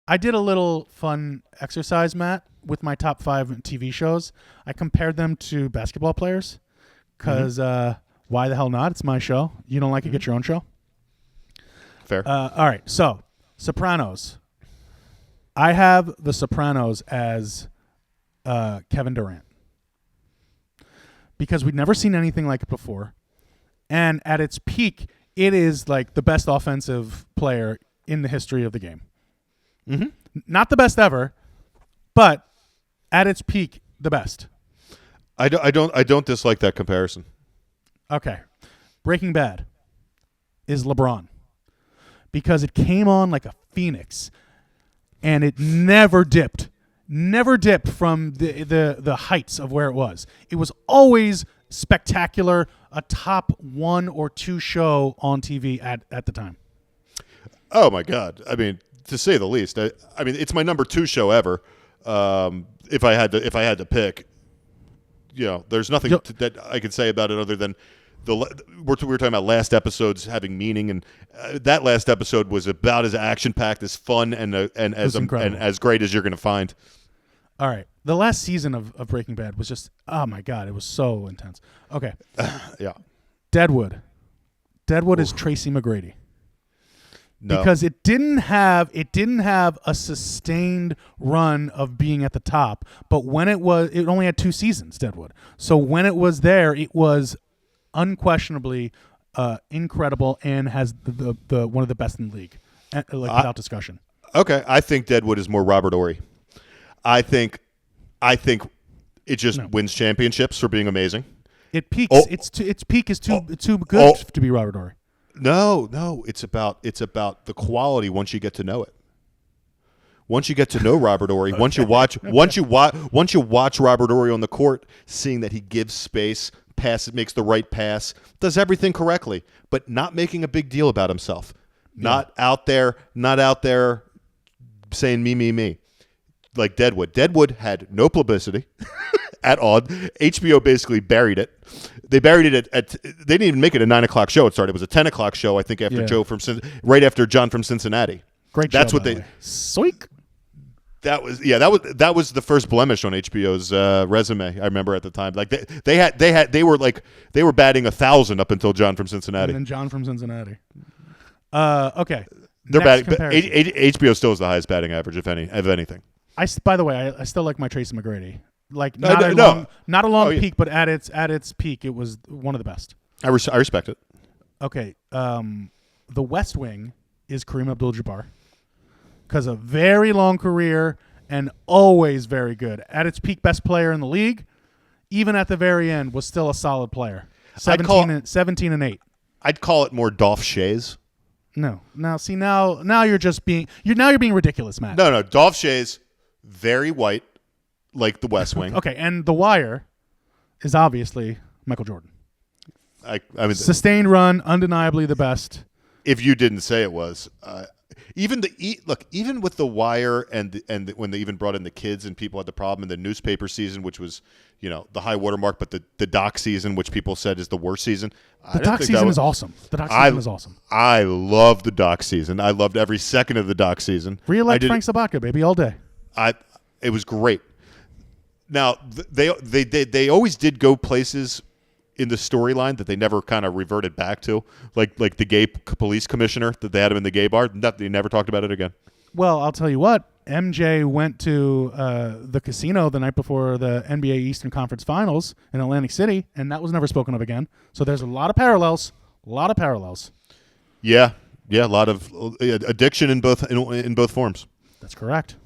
I did a little fun exercise, Matt, with my top 5 TV shows. I compared them to basketball players because why the hell not? It's my show. You don't like it, get your own show. Fair. All right, so Sopranos. I have The Sopranos as Kevin Durant because we'd never seen anything like it before. And at its peak, it is like the best offensive player in the history of the game. Mm-hmm. Not the best ever, but at its peak, the best. I don't dislike that comparison. Okay. Breaking Bad is LeBron because it came on like a phoenix and it never dipped from the heights of where it was. It was always spectacular, a top 1 or 2 show on TV at the time. Oh my God. I mean, to say the least. I mean, it's my number 2 show ever. If I had to pick, there's nothing that I can say about it other than we're talking about last episodes having meaning, and that last episode was about as action packed, as fun, and as great as you're going to find. All right, the last season of Breaking Bad was just oh my God, it was so intense. Okay, yeah, Deadwood is Tracy McGrady. No. Because it didn't have a sustained run of being at the top, but when it only had 2 seasons, Deadwood. So when it was there, it was unquestionably incredible and has the one of the best in the league, without discussion. Okay, I think Deadwood is more Robert Horry. I think it just wins championships for being amazing. It peaks. Its peak is too good to be Robert Horry. No, it's about the quality once you get to know it. Once you get to know Robert Horry, once you watch Robert Horry on the court, seeing that he gives space, makes the right pass, does everything correctly, but not making a big deal about himself. Yeah. Not out there saying me. Like Deadwood. Deadwood had no publicity at all. HBO basically buried it. They buried it they didn't even make it a 9:00 show. It started. It was a 10:00 show, I think, after right after John from Cincinnati. Great show. That's what they. Sweet. That was the first blemish on HBO's resume. I remember at the time, like they were batting 1,000 up until John from Cincinnati. And then John from Cincinnati. Okay. They're batting. HBO still has the highest batting average, if anything. By the way, I still like my Tracy McGrady. Like not a long peak, but at its peak, it was one of the best. I respect it. Okay, The West Wing is Kareem Abdul-Jabbar because a very long career and always very good. At its peak, best player in the league. Even at the very end, was still a solid player. 17 and 8. I'd call it more Dolph Shays. No, now you're being ridiculous, Matt. No, Dolph Shays, very white. Like The West Wing. Okay, and The Wire is obviously Michael Jordan. I mean, sustained run, undeniably the best. If you didn't say it was, even with The Wire and when they even brought in the kids and people had the problem in the newspaper season, which was the high watermark, but the doc season, which people said is the worst season. The doc season is awesome. I love the doc season. I loved every second of the doc season. Re-elect Frank Sabatka, baby, all day. It was great. Now they always did go places in the storyline that they never kind of reverted back to, like the gay police commissioner that they had him in the gay bar. They never talked about it again. Well, I'll tell you what. MJ went to the casino the night before the NBA Eastern Conference Finals in Atlantic City, and that was never spoken of again. So there's a lot of parallels. Yeah, a lot of addiction in both forms. That's correct.